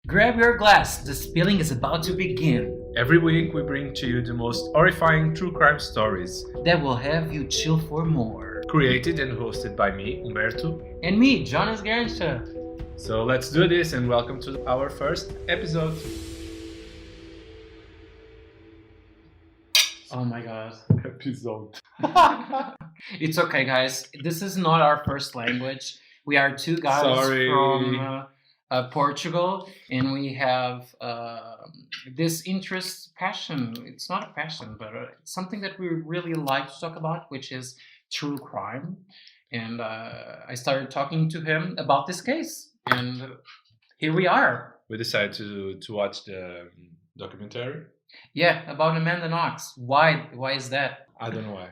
Grab your glass, the spilling is about to begin. Every week we bring to you the most horrifying true crime stories that will have you chill for more. Created and hosted by me, Humberto. And me, Jonas Grancha. So let's do this and welcome to our first episode. Oh my god. Episode. It's okay, guys. This is not our first language. We are two guys from Portugal, and we have this passion. It's not a passion, but it's something that we really like to talk about, which is true crime. And I started talking to him about this case, and here we are. We decided to watch the documentary. Yeah, about Amanda Knox. Why is that? I don't know why.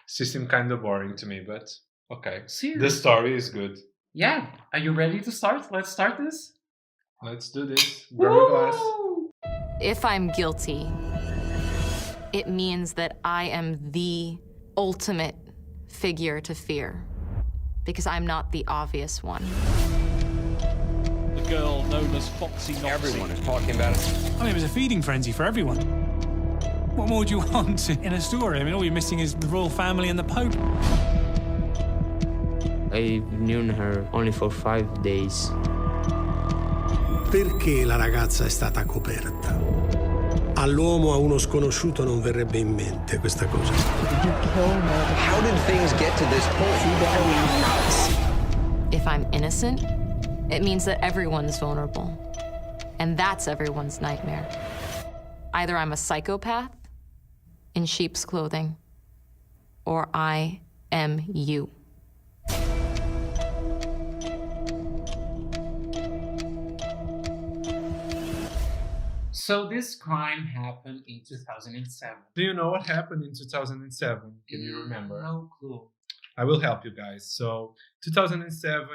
She seemed kind of boring to me, but okay. Seriously? The story is good. Yeah. Are you ready to start? Let's start this. Let's do this. Grab a glass. If I'm guilty, it means that I am the ultimate figure to fear, because I'm not the obvious one. The girl known as Foxy Knoxy. Everyone is talking about it. I mean, it was a feeding frenzy for everyone. What more do you want in a story? I mean, all you're missing is the royal family and the Pope. I've known her only for 5 days. Perché la ragazza è stata coperta? All'uomo, a uno sconosciuto, non verrebbe in mente questa cosa. How did things get to this point? If I'm innocent, it means that everyone's vulnerable. And that's everyone's nightmare. Either I'm a psychopath in sheep's clothing, or I am you. So this crime happened in 2007. Do you know what happened in 2007? Can you remember? No clue. I will help you guys. So 2007,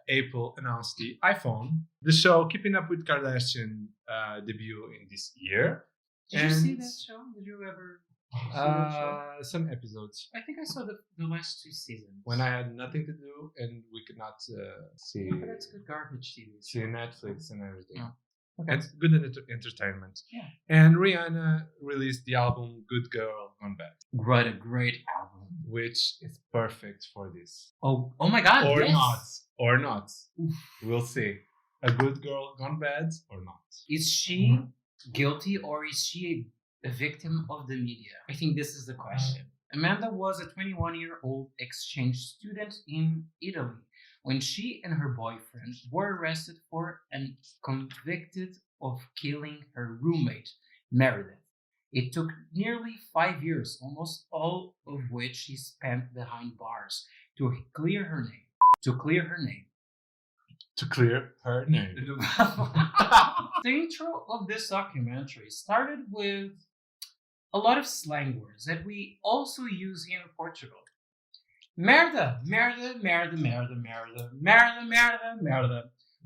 Apple announced the iPhone. The show Keeping Up with Kardashian debuted in this year. Did you see that show? Did you ever see that show? Some episodes. I think I saw the last 2 seasons. When I had nothing to do and we could not see, Yeah, but that's good garbage TV. see Netflix and everything. Yeah. Okay. And good entertainment. Yeah. And Rihanna released the album Good Girl Gone Bad, What a great album. which is perfect for this. Oh my god. Or yes. not. Or not. Oof. We'll see. A good girl gone bad or not. Is she guilty, or is she a victim of the media? I think this is the question. Amanda was a 21-year-old exchange student in Italy when she and her boyfriend were arrested for and convicted of killing her roommate, Meredith. It took nearly 5 years, almost all of which she spent behind bars, to clear her name. To clear her name. The intro of this documentary started with a lot of slang words that we also use here in Portugal. Merda,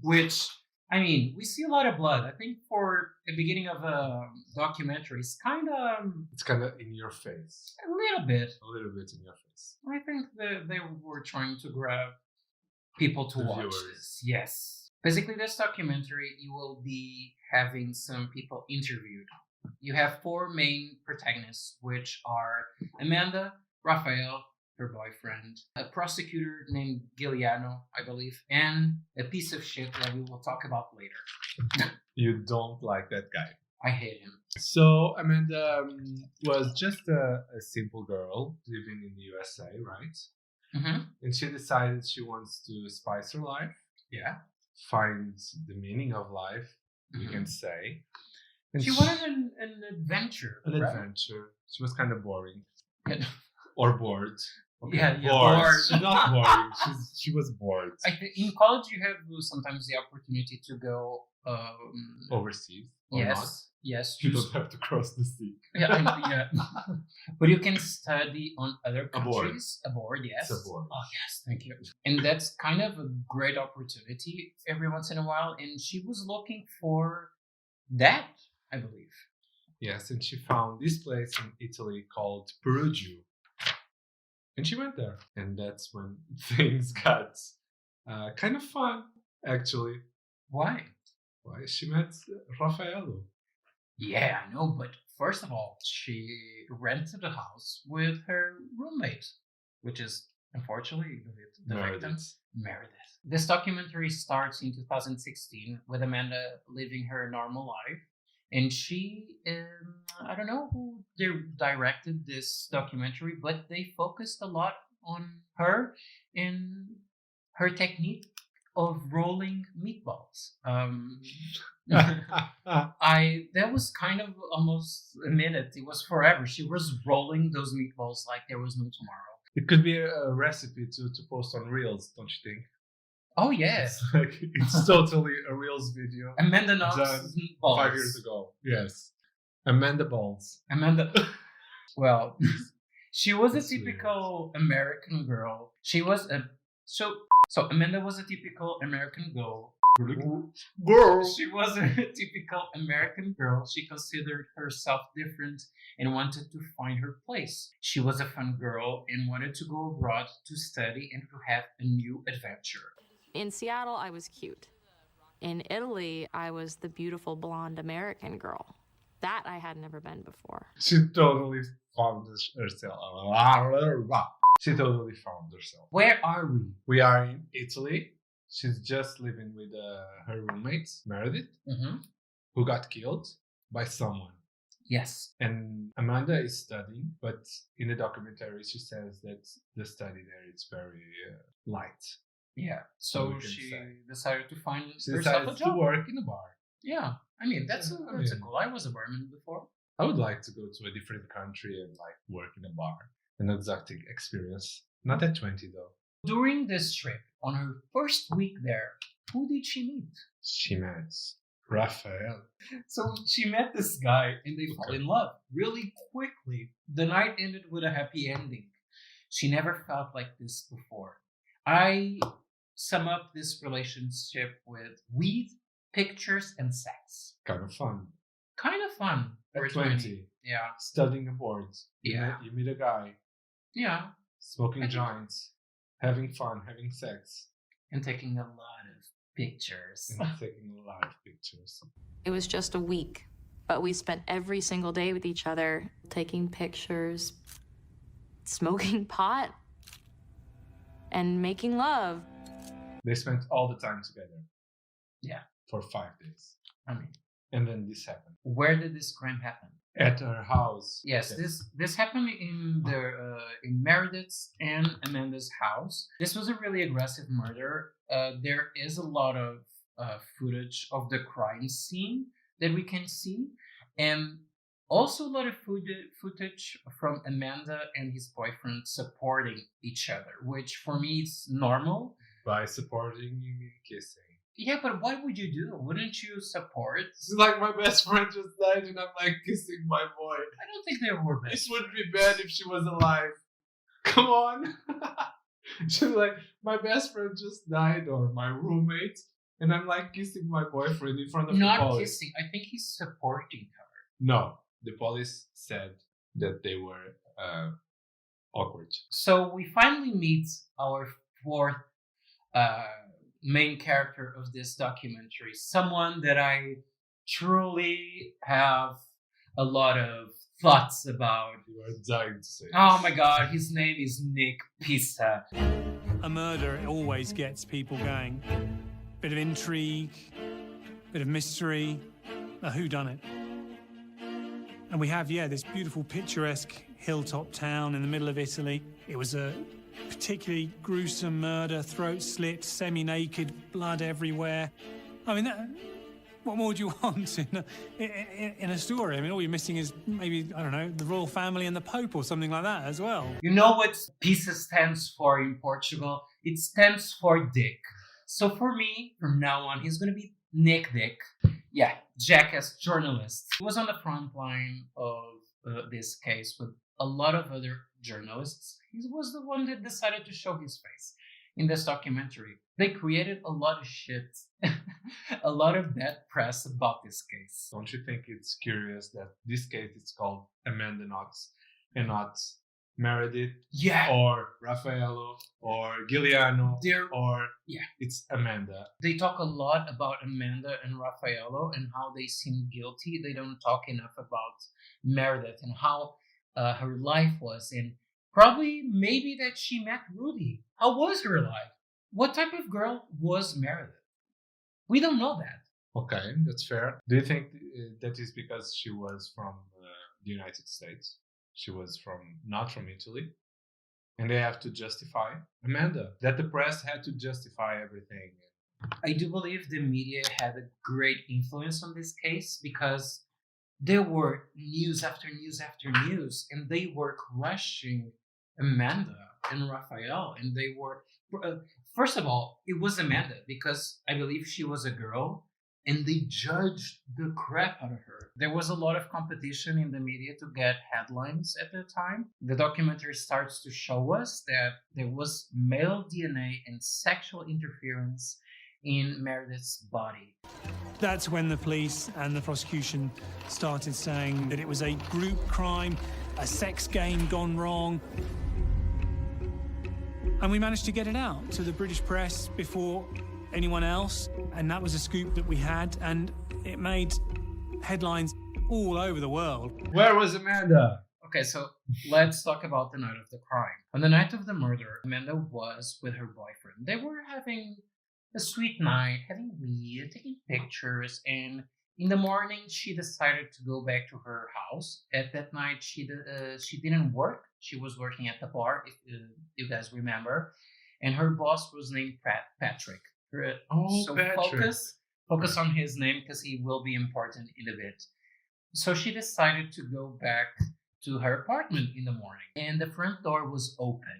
which, I mean, we see a lot of blood. I think for the beginning of a documentary, it's kind of in your face. a little bit. A little bit in your face. I think they were trying to grab people to watch Viewers. this. Yes. Basically, this documentary, you will be having some people interviewed. You have 4 main protagonists, which are Amanda, Rafael, her boyfriend, a prosecutor named Giuliano, I believe, and a piece of shit that we will talk about later. You don't like that guy. I hate him. So Amanda was just a simple girl living in the USA, right? Mm-hmm. And she decided she wants to spice her life. Yeah. Find the meaning of life, we can say. And She wanted an adventure. an right? adventure. She was kind of boring. Yeah. Or bored. Yeah, bored. She's not boring. She was bored. I think in college you have sometimes the opportunity to go Overseas. Or yes, not. yes. You don't have to cross the sea. Yeah. But you can study on other Abroad. countries. Abroad, yes. It's abroad. Oh, yes, thank you. And that's kind of a great opportunity every once in a while. And she was looking for that, I believe. Yes, and she found this place in Italy called Perugia. And she went there. And that's when things got kind of fun, actually. Why? Why? She met Raffaello. Yeah, I know, but first of all, she rented a house with her roommate, which is unfortunately the victim, Meredith. This documentary starts in 2016 with Amanda living her normal life. And she, I don't know who directed this documentary, but they focused a lot on her and her technique of rolling meatballs. That was kind of almost a minute. It was forever. She was rolling those meatballs like there was no tomorrow. It could be a recipe to post on Reels, don't you think? Oh yeah, It's totally a Reels video. Amanda Knox done balls. 5 years ago. Yes, Amanda balls. Amanda. Well, she was That's a typical American girl. She was a so Amanda was a typical American girl. Girl. She was a typical American girl. She considered herself different and wanted to find her place. She was a fun girl and wanted to go abroad to study and to have a new adventure. In Seattle, I was cute. In Italy, I was the beautiful blonde American girl. That I had never been before. She totally found herself. She totally found herself. Where are we? We are in Italy. She's just living with her roommate, Meredith, who got killed by someone. Yes. And Amanda is studying, but in the documentary, she says that the study there is very light. Yeah. So we can she say. decided to find She herself a decided to job. work in a bar. Yeah. I mean, that's Yeah, a cool. I was a barman before. I would like to go to a different country and like work in a bar. An exotic experience. Not at 20 though. During this trip, on her first week there, who did she meet? She met Raphael. So she met this guy and they fell in love really quickly. The night ended with a happy ending. She never felt like this before. I sum up this relationship with weed, pictures, and sex. Kind of fun. Kind of fun. At for 20. Yeah. Studying abroad. Yeah. You meet a guy. Yeah. Smoking joints. Having fun. Having sex. And taking a lot of pictures. And taking a lot of pictures. It was just a week, but we spent every single day with each other, taking pictures, smoking pot, and making love. They spent all the time together. Yeah. For 5 days. I mean, And then this happened. where did this crime happen? At her house. Yes, this happened in in Meredith's and Amanda's house. This was a really aggressive murder. There is a lot of footage of the crime scene that we can see, and also a lot of footage from Amanda and his boyfriend supporting each other, which for me is normal. By supporting, you mean kissing. Yeah, but what would you do? Wouldn't you support? It's like my best friend just died and I'm like kissing my boy. I don't think they were best. This would be bad if she was alive. Come on. She's like, my best friend just died or my roommate. And I'm like kissing my boyfriend in front of the Not police. kissing. I think he's supporting her. No, the police said that they were awkward. So we finally meet our fourth main character of this documentary, someone that I truly have a lot of thoughts about. You are dying to say. Oh my god, his name is Nick Pisa. A murder always gets people going. Bit of intrigue, bit of mystery, a whodunit. And we have, this beautiful picturesque hilltop town in the middle of Italy. It was a particularly gruesome murder, throat slit, semi-naked, blood everywhere. I mean, what more would you want in a story? I mean, all you're missing is maybe, I don't know, the royal family and the Pope or something like that as well. You know what Pisa stands for in Portugal? It stands for Dick. So for me, from now on, he's going to be Nick Dick. Yeah, jackass journalist. He was on the front line of this case with a lot of other journalists. He was the one that decided to show his face in this documentary. They created a lot of shit, a lot of bad press about this case. Don't you think it's curious that this case is called Amanda Knox and not Meredith Yeah. or Raffaello or Giuliano or Yeah. it's Amanda. They talk a lot about Amanda and Raffaello and how they seem guilty. They don't talk enough about Meredith and how her life was, and probably maybe that she met Rudy. How was her life? What type of girl was Meredith? We don't know that. Okay, that's fair. Do you think that is because she was from the United States? She was not from Italy? And they have to justify Amanda, that the press had to justify everything. I do believe the media had a great influence on this case because there were news after news after news, and they were crushing Amanda and Raphael. And they were, first of all, it was Amanda because I believe she was a girl, and they judged the crap out of her. There was a lot of competition in the media to get headlines at the time. The documentary starts to show us that there was male DNA and sexual interference in Meredith's body. That's when the police and the prosecution started saying that it was a group crime, a sex game gone wrong. And we managed to get it out to the British press before anyone else, and that was a scoop that we had, and it made headlines all over the world. Where was Amanda? Okay, so let's talk about the night of the crime. On the night of the murder, Amanda was with her boyfriend. They were having a sweet night, having weed, taking pictures, and in the morning she decided to go back to her house. At that night, she didn't work. She was working at the bar, if you guys remember, and her boss was named Patrick. So Patrick. focus on his name because he will be important in a bit. So she decided to go back to her apartment in the morning, and the front door was open.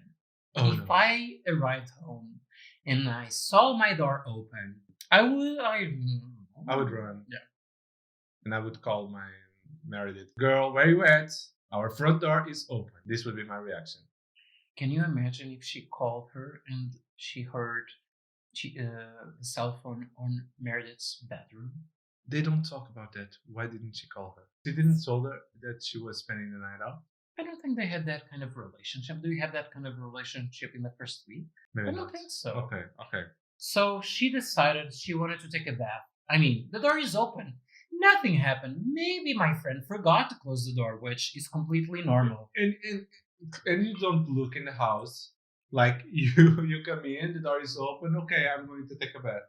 If I arrived home and I saw my door open, I would run. Yeah. And I would call my Meredith, girl, where you at? Our front door is open. This would be my reaction. Can you imagine if she called her and she heard the cell phone on Meredith's bedroom? They don't talk about that. Why didn't she call her? She didn't tell her that she was spending the night out? I don't think they had that kind of relationship. Do you have that kind of relationship in the first week? Maybe I don't not. think so. Okay. So she decided she wanted to take a bath. I mean, the door is open. Nothing happened. Maybe my friend forgot to close the door, which is completely normal. And you don't look in the house. Like you come in, the door is open. Okay, I'm going to take a bath.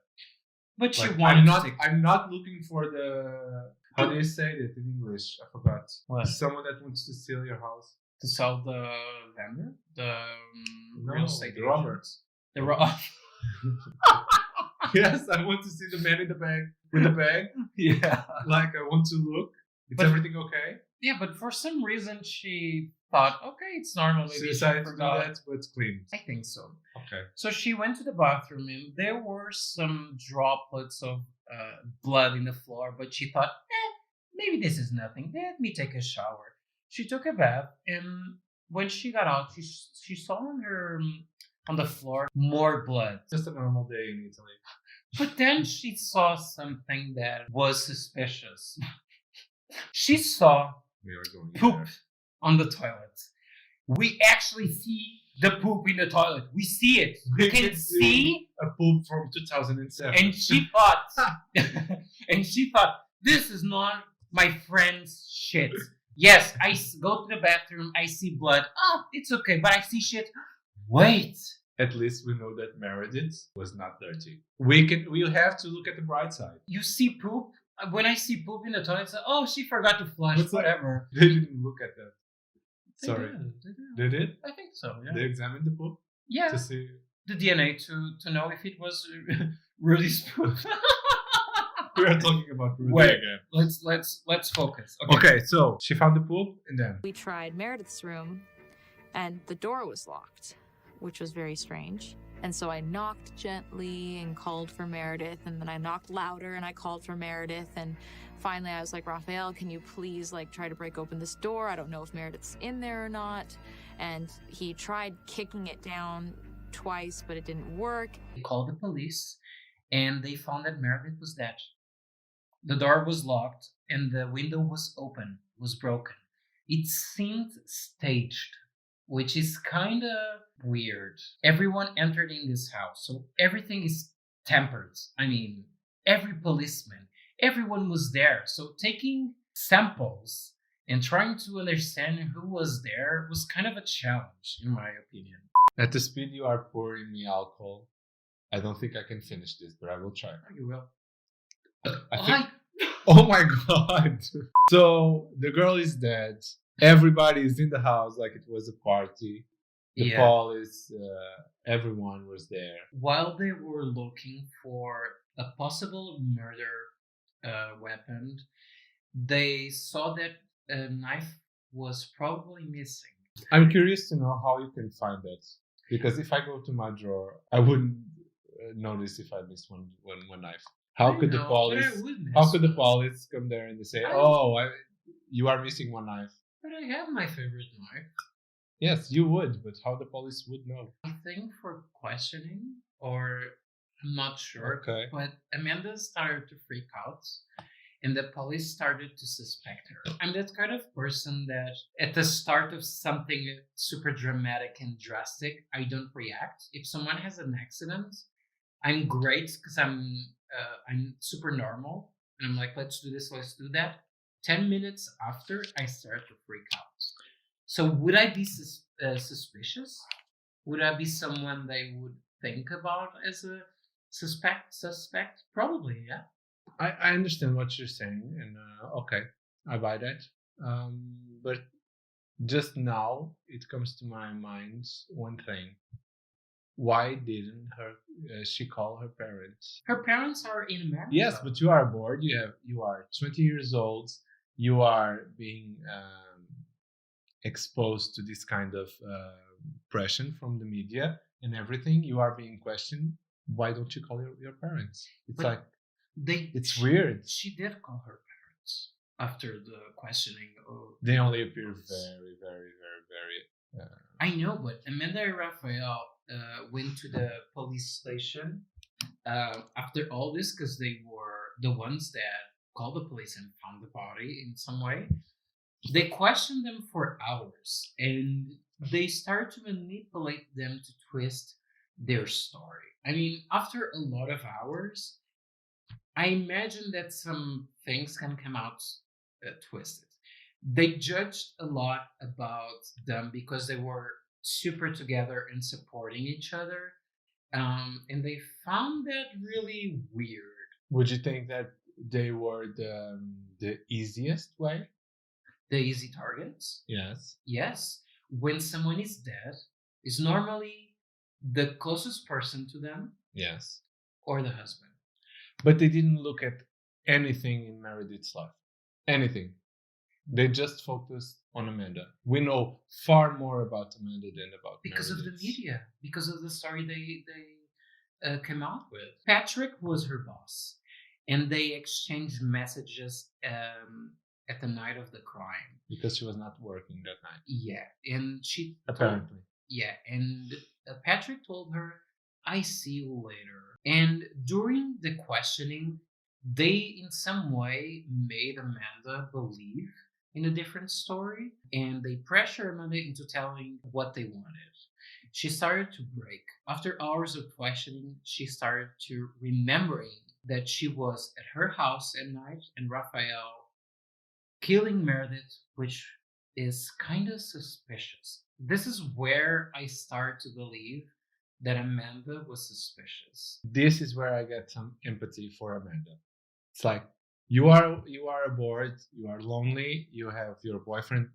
But she Like, wanted I'm not looking for the, how do you say it in English? I forgot. What? Someone that wants to steal your house. to sell the vendor, the real estate the agent. Roberts. The Rob. Yes, I want to see the man in the bag with the bag. Yeah. Like I want to look. Is everything okay? Yeah, but for some reason she thought, okay, it's normal. Maybe She she decided to do forgot. that, but it's clean. I think so. Okay. So she went to the bathroom and there were some droplets of blood in the floor, but she thought, maybe this is nothing. Let me take a shower. She took a bath, and when she got out, she saw on the floor more blood. Just a normal day in Italy. But then she saw something that was suspicious. She saw We are going poop there. on the toilet. We actually see the poop in the toilet. We see it. We can see. A poop from 2007. And she thought, this is not my friend's shit. Yes, I go to the bathroom, I see blood. Oh, it's okay, but I see shit. Wait. At least we know that Meredith was not dirty. We'll have to look at the bright side. You see poop? When I see poop in the toilet, I say, oh, she forgot to flush, What's that? whatever. They didn't look at that. They Sorry. did. They did? I think so, yeah. They examined the poop Yeah, to see. the DNA to know if it was Rudy's poop. We are talking about Rudy Wait. again. Let's focus. Okay, so she found the poop and then. We tried Meredith's room, and the door was locked, which was very strange. And so I knocked gently and called for Meredith, and then I knocked louder and I called for Meredith, and finally I was like, Raphael, can you please try to break open this door? I don't know if Meredith's in there or not. And he tried kicking it down twice, but it didn't work. They called the police, and they found that Meredith was dead. The door was locked, and the window was open, was broken. It seemed staged. which is kind of weird. Everyone entered in this house, so everything is tempered. I mean, every policeman, everyone was there. So taking samples and trying to understand who was there was kind of a challenge, in my opinion. At the speed you are pouring me alcohol, I don't think I can finish this, but I will try. Oh, you will. I think. Oh my god! So the girl is dead. Everybody is in the house like it was a party. The Yeah. police, everyone was there. While they were looking for a possible murder weapon, they saw that a knife was probably missing. I'm curious to know how you can find that. Because if I go to my drawer, I wouldn't notice if I missed one knife. How could the police? How could the police come there and they say, "Oh, you are missing one knife"? But I have my favorite knife. Yes, you would, but how the police would know? I think for questioning, or I'm not sure. Okay. But Amanda started to freak out, and the police started to suspect her. I'm that kind of person that at the start of something super dramatic and drastic, I don't react. If someone has an accident, I'm great because I'm super normal, and I'm like, let's do this, let's do that. 10 minutes after, I start to freak out. So would I be suspicious? Would I be someone they would think about as a suspect? Probably, yeah. I understand what you're saying, and okay, I buy that. But just now, it comes to my mind one thing. Why didn't she call her parents? Her parents are in America. Yes, but you are bored. You are 20 years old. You are being exposed to this kind of pressure from the media and everything. You are being questioned. Why don't you call your parents? It's But like it's she, weird. She did call her parents after the questioning. They only appear very, very, very, very. I know, but Amanda and Raphael went to the police station after all this because they were the ones that called the police and found the body in some way. They questioned them for hours, and they started to manipulate them to twist their story. I mean, after a lot of hours, I imagine that some things can come out twisted. They judged a lot about them because they were super together and supporting each other, and they found that really weird. Would you think that they were the easiest way? The easy targets? Yes. Yes. When someone is dead, is normally the closest person to them. Yes. Or the husband. But they didn't look at anything in Meredith's life. Anything. They just focused on Amanda. We know far more about Amanda than about because Meredith. of the media, because of the story they came out with. Patrick was her boss, and they exchanged messages at the night of the crime. Because she was not working that night. Yeah, and she apparently. And Patrick told her, "I see you later." And during the questioning, they in some way made Amanda believe in a different story, and they pressured Amanda into telling what they wanted. She started to break. After hours of questioning, she started to remembering that she was at her house at night and Raphael killing Meredith, which is kind of suspicious. This is where I start to believe that Amanda was suspicious. This is where I get some empathy for Amanda. It's like you are bored, you are lonely, you have your boyfriend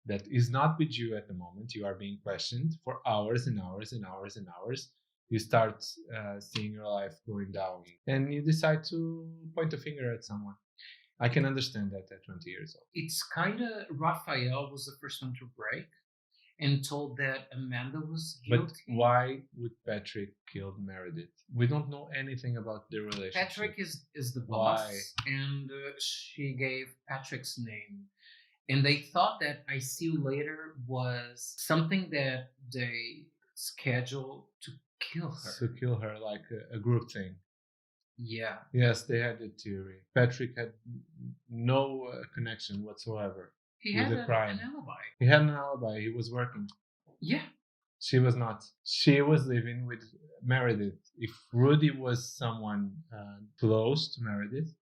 that is not with you at the moment. You are being questioned for hours and hours and hours and hours. You start seeing your life going down, and you decide to point a finger at someone. I can understand that at 20 years old. It's kind of Raphael was the first one to break and told that Amanda was guilty. But why would Patrick kill Meredith? We don't know anything about their relationship. Patrick is the boss, and she gave Patrick's name. And they thought that "I see you later" was something that they scheduled to kill her. To kill her, like a group thing. Yeah. Yes, they had the theory. Patrick had no connection whatsoever He with had the crime. an alibi. He had an alibi. He was working. Yeah. She was not. She was living with Meredith. If Rudy was someone close to Meredith,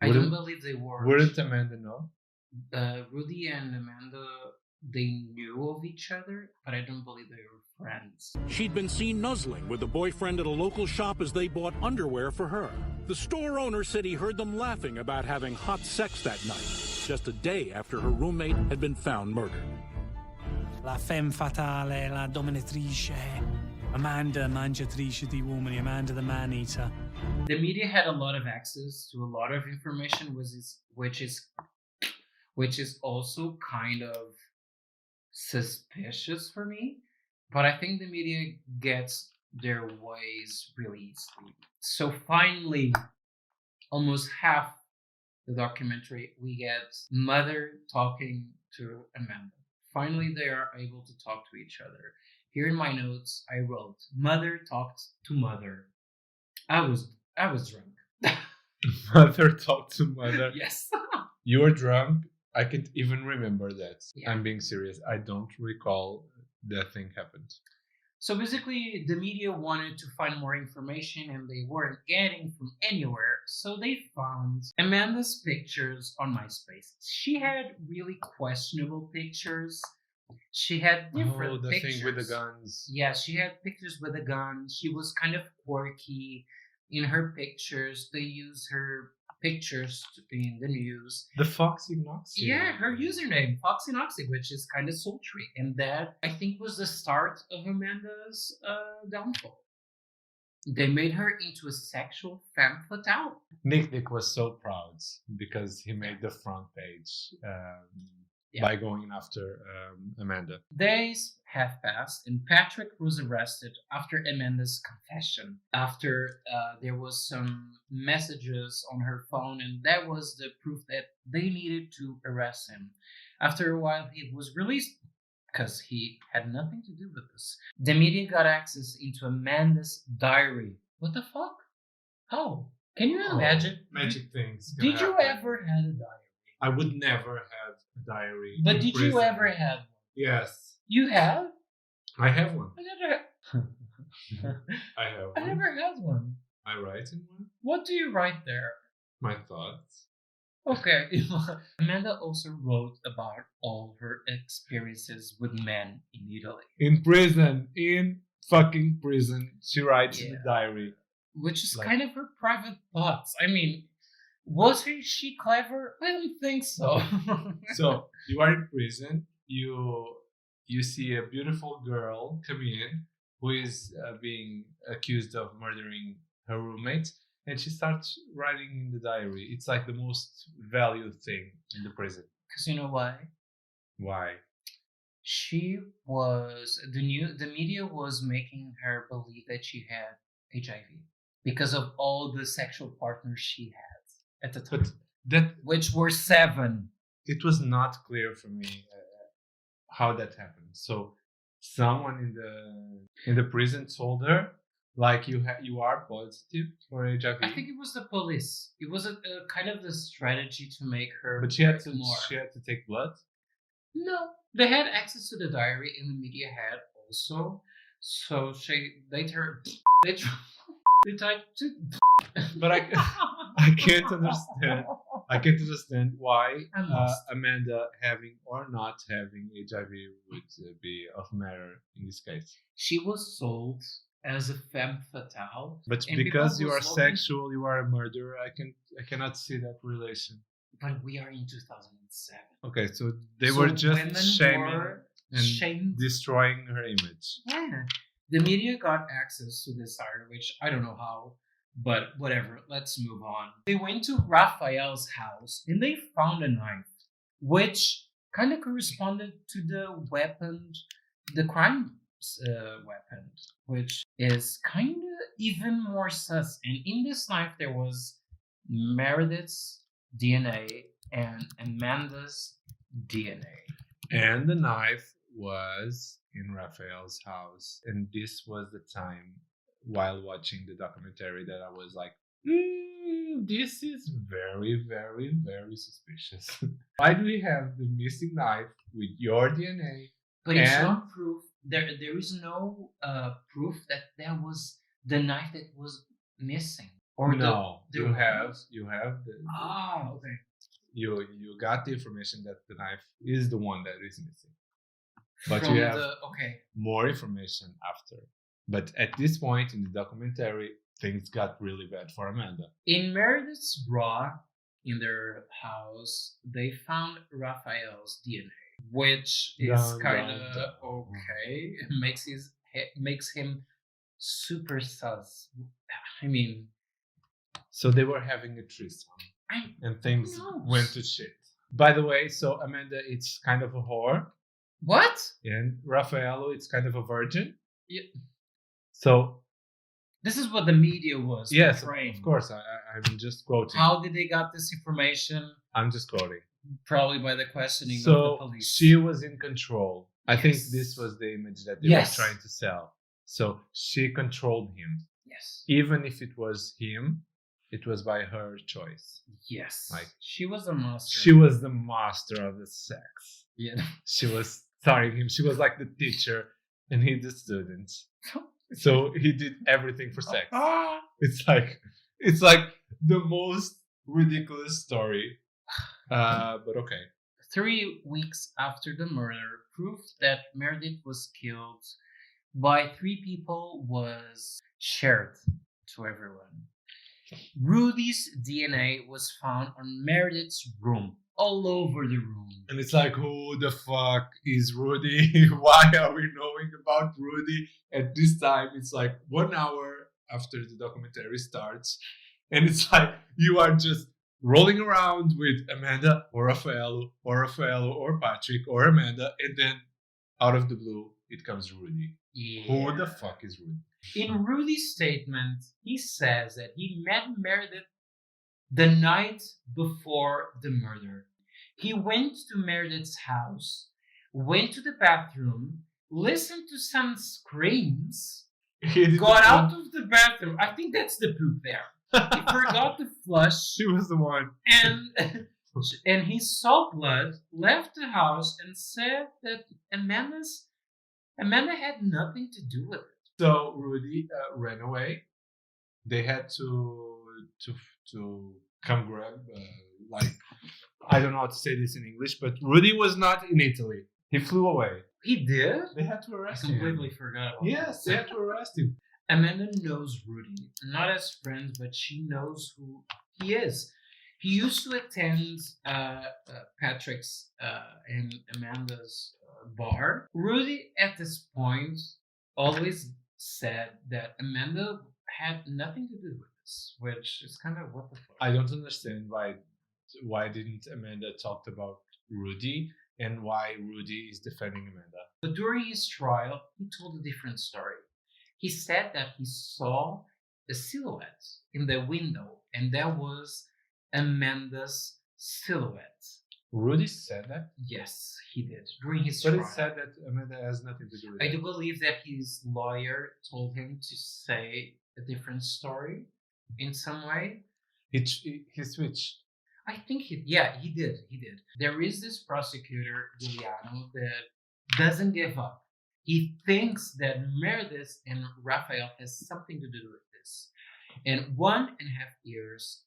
I don't believe they were. Wouldn't Amanda know? Rudy and Amanda, they knew of each other, but I don't believe they were friends. She'd been seen nuzzling with a boyfriend at a local shop as they bought underwear for her. The store owner said he heard them laughing about having hot sex that night, just a day after her roommate had been found murdered. La femme fatale, la dominatrice. Amanda, mangiatrice di uomini. Amanda, the man-eater. The media had a lot of access to a lot of information, which is also kind of suspicious for me. But I think the media gets their ways really easily. So finally, almost half the documentary, we get mother talking to Amanda. Finally, they are able to talk to each other. Here in my notes, I wrote, mother talked to mother. I was drunk. Mother talked to mother. Yes. You were drunk? I can't even remember that. Yeah. I'm being serious. I don't recall that thing happened. So basically, the media wanted to find more information and they weren't getting from anywhere. So they found Amanda's pictures on MySpace. She had really questionable pictures. She had different the pictures. thing with the guns. Yeah, she had pictures with a gun. She was kind of quirky. In her pictures, they use her pictures in the news. The Foxy Knox. Yeah, her username, Foxy Noxy, which is kind of sultry. And that, I think, was the start of Amanda's downfall. They made her into a sexual femme fatale. Nick was so proud because he made the front page by going after Amanda. Days have passed, and Patrick was arrested after Amanda's confession. After there was some messages on her phone, and that was the proof that they needed to arrest him. After a while, he was released because he had nothing to do with this. The media got access into Amanda's diary. What the fuck? How? Can you imagine? Magic things. Did you ever have a diary? I would never have a diary. But in did prison. you ever have one? Yes. You have? I have one. I never. I have I one. never had one. I write in one. What do you write there? My thoughts. Okay. Amanda also wrote about all her experiences with men in Italy. In prison. In fucking prison. She writes in the diary. Which is kind of her private thoughts. I mean, was she clever? I don't think so. So you are in prison. You see a beautiful girl come in who is being accused of murdering her roommate, and she starts writing in the diary. It's like the most valued thing in the prison. Because you know why? Why? She was the media was making her believe that she had HIV because of all the sexual partners she had at the time, which were 7. It was not clear for me how that happened. So someone in the prison told her, like, you are positive for HIV. I think it was the police. It was a kind of the strategy to make her. But she had to more. She had to take blood. No, they had access to the diary, and the media had also. So they tried to. But I can't understand. I can't understand why Amanda having or not having HIV would be of matter in this case. She was sold as a femme fatale, but because you are sexual, you are a murderer. I cannot see that relation. But we are in 2007. Okay, so they were just shaming and destroying her image. Yeah, the media got access to this diary, which I don't know how. But whatever, let's move on. They went to Raphael's house and they found a knife, which kind of corresponded to the weapon, the crime weapon, which is kind of even more sus. And in this knife, there was Meredith's DNA and Amanda's DNA. And the knife was in Raphael's house. And this was the time while watching the documentary that I was like, this is very, very, very suspicious. Why do we have the missing knife with your DNA But it's And- not proof. There is no proof that there was the knife that was missing. Or no, the you have the, okay. you got the information that the knife is the one that is missing. But From you have okay. more information after. But at this point in the documentary, things got really bad for Amanda. In Meredith's bra in their house, they found Raphael's DNA, which is Dun, kind dun, of dun. okay. Makes him super sus. I mean, So they were having a threesome, and things knows? went to shit. By the way, so Amanda, it's kind of a whore, what? and Raffaello, it's kind of a virgin. Yeah. So This is what the media was yes, portraying. of course, I'm just quoting. How did they got this information? I'm just quoting. Probably by the questioning of the So police. she was in control. I think Yes. this was the image that they Yes. were trying to sell. So she controlled him. Yes. Even if it was him, it was by her choice. Yes. Like, she was a master. She was the master of the sex. Yeah. She was starring him. She was like the teacher and he the student. So he did everything for sex. It's like the most ridiculous story. But okay. 3 weeks after the murder, proof that Meredith was killed by 3 people was shared to everyone. Rudy's DNA was found on Meredith's room, all over the room. And it's like, who the fuck is Rudy? Why are we knowing about Rudy at this time? It's like 1 hour after the documentary starts. And it's like, you are just rolling around with Amanda or Raffaello or Patrick or Amanda. And then out of the blue, it comes Rudy. Yeah. Who the fuck is Rudy? In Rudy's statement, he says that he met Meredith the night before the murder. He went to Meredith's house, went to the bathroom, listened to some screams, got out of the bathroom. I think that's the proof there. He forgot to flush. She was the one. And he saw blood, left the house, and said that Amanda had nothing to do with it. So Rudy ran away. They had to come grab, I don't know how to say this in English, but Rudy was not in Italy. He flew away. He did? They had to I arrest him. completely forgot about Yes, they had to arrest him. Amanda knows Rudy, not as friends, but she knows who he is. He used to attend Patrick's and Amanda's bar. Rudy, at this point, always said that Amanda had nothing to do with this, which is kind of what the fuck. I don't understand why didn't Amanda talk about Rudy and why Rudy is defending Amanda. But during his trial, he told a different story. He said that he saw a silhouette in the window, and that was Amanda's silhouette. Rudy said that? Yes, he did during his But trial. he said that Amanda has nothing to do with I it. do believe that his lawyer told him to say a different story in some way. He switched. I think he did. There is this prosecutor, Giuliano, that doesn't give up. He thinks that Meredith and Raphael has something to do with this. And 1.5 years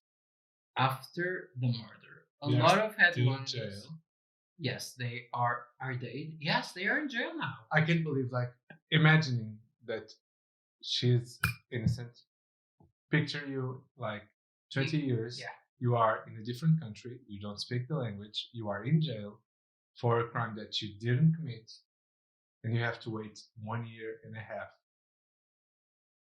after the murder, a They are lot of still in headlines. jail. Yes, they are. Are they? Yes, they are in jail now. I can't believe, imagining that she's innocent. Picture you 20 years. Yeah. You are in a different country. You don't speak the language. You are in jail for a crime that you didn't commit, and you have to wait 1.5 years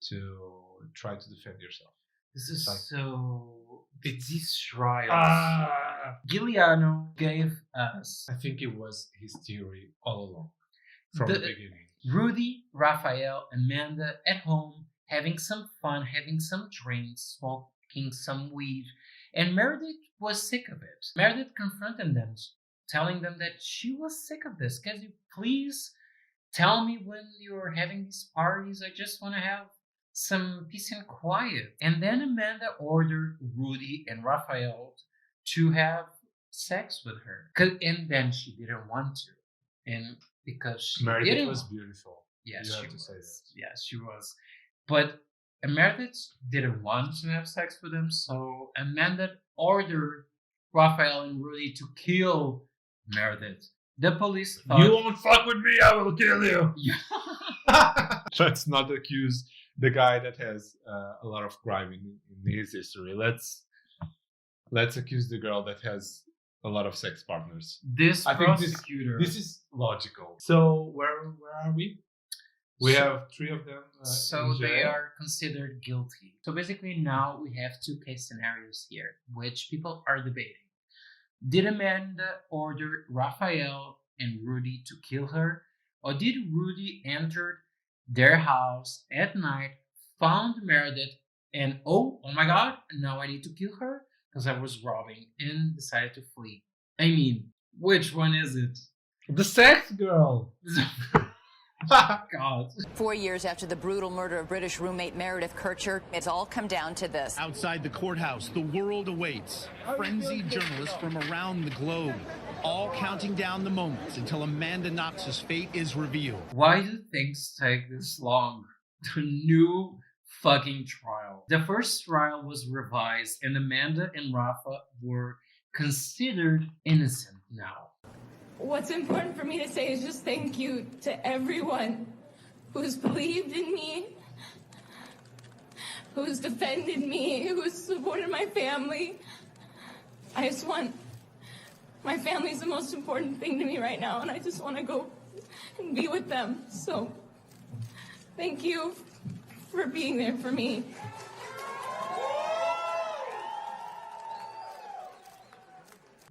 to try to defend yourself. This is Like- so. These trials. Ah! Giuliano gave us I think it was his theory all along, from The- the beginning. Rudy, Raphael, Amanda at home, having some fun, having some drinks, smoking some weed, and Meredith was sick of it. Meredith confronted them, telling them that she was sick of this. Can you please tell me when you're having these parties? I just want to have some peace and quiet. And then Amanda ordered Rudy and Raphael to have sex with her. And then she didn't want to. And because she Meredith didn't. was beautiful. Yes, You she have to say was. that. Yes, she was. But Meredith didn't want to have sex with him, so Amanda ordered Raphael and Rudy to kill Meredith. The police thought. You won't fuck with me, I will kill you. Yeah. Let's not accuse the guy that has a lot of crime in his history. Let's accuse the girl that has a lot of sex partners. This I think prosecutor. this is logical. So where are we? We have 3 of them. So in they jail. are considered guilty. So basically now we have 2 case scenarios here, which people are debating. Did Amanda order Raphael and Rudy to kill her? Or did Rudy enter their house at night, found Meredith, and oh my god, now I need to kill her because I was robbing, and decided to flee? I mean, which one is it? The sex girl. God. 4 years after the brutal murder of British roommate Meredith Kircher, it's all come down to this. Outside the courthouse, the world awaits. Frenzied journalists from around the globe, all counting down the moments until Amanda Knox's fate is revealed. Why do things take this long? The new fucking trial. The first trial was revised, and Amanda and Rafa were considered innocent now. What's important for me to say is just thank you to everyone who's believed in me, who's defended me, who's supported my family. I just want, my family's the most important thing to me right now, and I just want to go and be with them. So thank you for being there for me.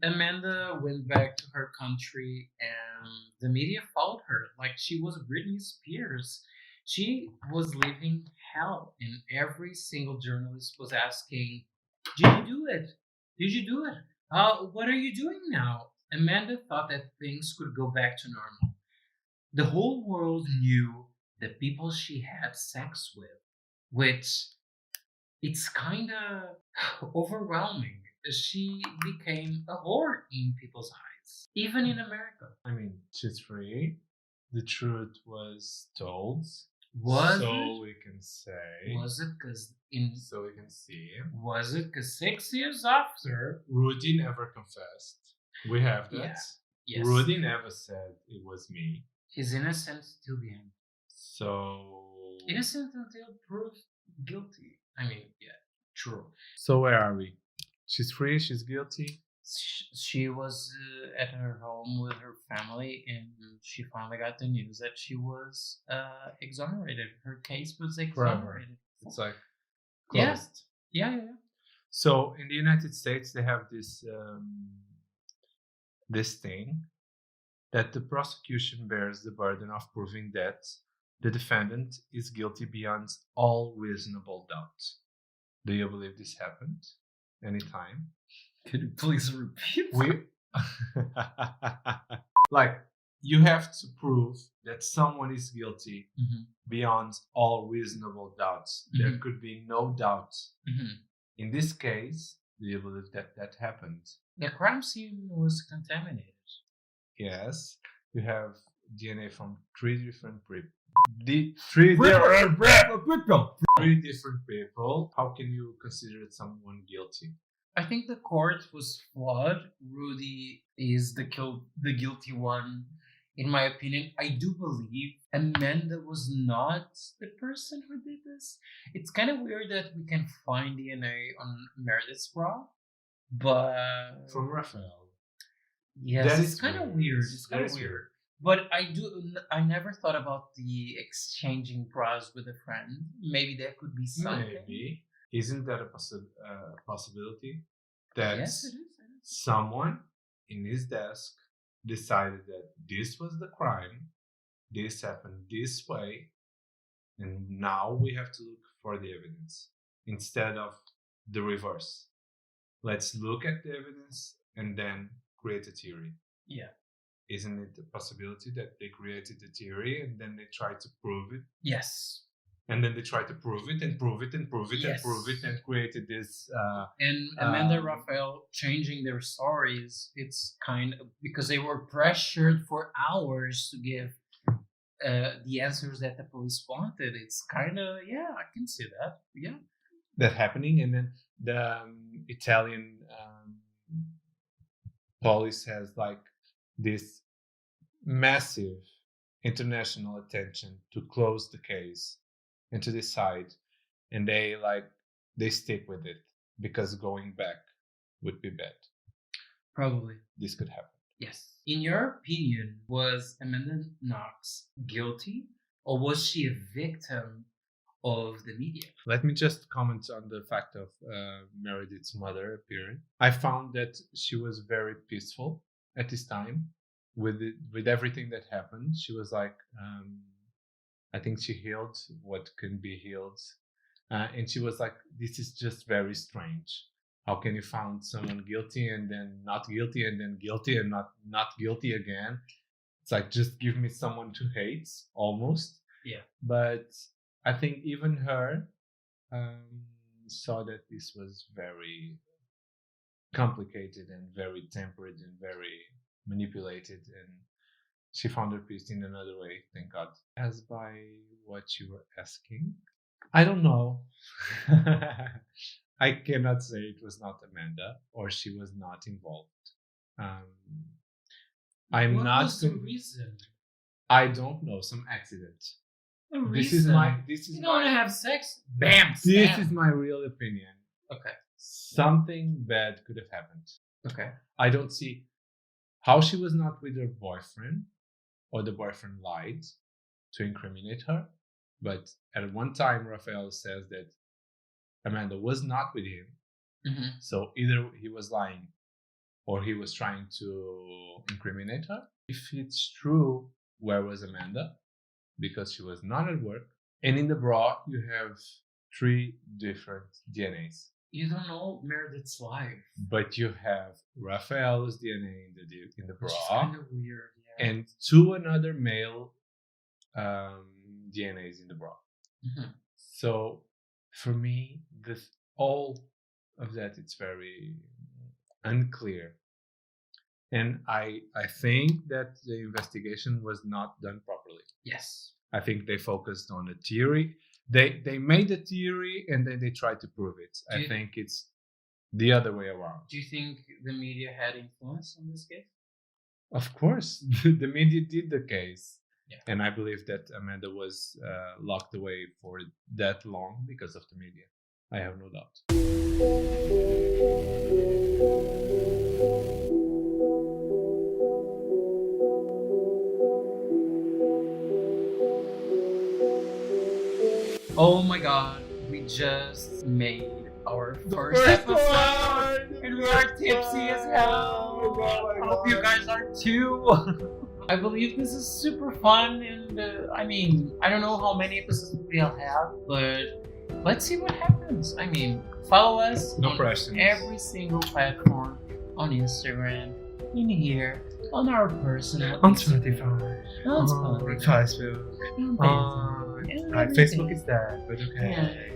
Amanda went back to her country and the media followed her like she was Britney Spears. She was living hell, and every single journalist was asking, did you do it? Did you do it? What are you doing now? Amanda thought that things could go back to normal. The whole world knew the people she had sex with, which it's kind of overwhelming. She became a whore in people's eyes, even in America. I mean, she's free. The truth was told. Was so it? we can say. Was it because in? So we can see. Was it because 6 years after? Rudy never confessed. We have that. Yeah. Yes. Rudy never said it was me. He's innocent till the end. So. Innocent until proved guilty. I mean, yeah, true. So where are we? She's free. She's guilty. She was at her home with her family, and she finally got the news that she was exonerated. Her case was exonerated. It's like closed. Yeah. Yeah. So in the United States, they have this this thing that the prosecution bears the burden of proving that the defendant is guilty beyond all reasonable doubt. Do you believe this happened anytime? Could you please repeat? Like, you have to prove that someone is guilty beyond all reasonable doubts. There could be no doubt. In this case, do you believe that that happened? The crime scene was contaminated. Yes. You have DNA from 3 different people. 3 different people. How can you consider someone guilty? I think the court was flawed. Rudy is the guilty one. In my opinion, I do believe Amanda was not the person who did this. It's kind of weird that we can find DNA on Meredith's bra, but from Raphael. Yes, that it's kind of weird. It's kind of weird. But I never thought about the exchanging bras with a friend. Maybe that could be something. Maybe. Isn't that a possibility? That yes, it is. Someone in his desk decided that this was the crime, this happened this way, and now we have to look for the evidence instead of the reverse. Let's look at the evidence and then create a theory. Yeah. Isn't it a possibility that they created the theory and then they tried to prove it? Yes. And then they try to prove it and prove it and prove it and Yes. prove it and created this. And Amanda Raphael changing their stories, it's kind of because they were pressured for hours to give the answers that the police wanted. It's kind of, yeah, I can see that. Yeah. That happening. And then the Italian police has like this massive international attention to close the case and to decide, and they stick with it because going back would be bad. Probably. This could happen. Yes. In your opinion, was Amanda Knox guilty, or was she a victim of the media? Let me just comment on the fact of Meredith's mother appearing. I found that she was very peaceful at this time with everything that happened. She was like, I think she healed what can be healed. And she was like, this is just very strange. How can you find someone guilty and then not guilty and then guilty and not guilty again? It's like, just give me someone to hate, almost. Yeah. But I think even her saw that this was very complicated and very tempered and very manipulated, and she found her peace in another way, thank God. As by what you were asking, I don't know. I cannot say it was not Amanda or she was not involved. I'm What not. was the reason? I don't know. Some accident. This is You don't want to have sex? Bam! This Stab. is my real opinion. Okay. Something bad could have happened. Okay. I don't see how she was not with her boyfriend, or the boyfriend lied to incriminate her. But at one time, Raphael says that Amanda was not with him. Mm-hmm. So either he was lying or he was trying to incriminate her. If it's true, where was Amanda? Because she was not at work. And in the bra, you have 3 different DNAs. You don't know Meredith's life. But you have Raphael's DNA in the Which is bra, kind of weird. Yeah. and 2 another male DNAs in the bra. Mm-hmm. So for me, all of that, it's very unclear. And I think that the investigation was not done properly. Yes. I think they focused on a theory. They made a theory and then they tried to prove it. I think it's the other way around. Do you think the media had influence on this case? Of course, the media did the case. Yeah. And I believe that Amanda was locked away for that long because of the media. I have no doubt. Oh my God, we just made our first episode and we are tipsy as hell. I hope you guys are too. I believe this is super fun, and I mean, I don't know how many episodes we'll have, but let's see what happens. I mean, follow us No on questions. every single platform, on Instagram, in here, on our personal On Instagram, Spotify, on Facebook, Facebook is dead, but okay.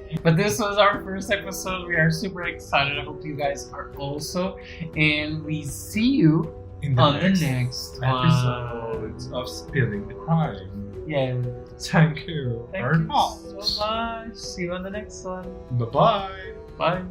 Yeah. But this was our first episode. We are super excited. I hope you guys are also. And we see you In on the next episode of Spilling the Crime. Yeah. Thank you. Thank you so much. See you on the next one. Bye-bye. Bye.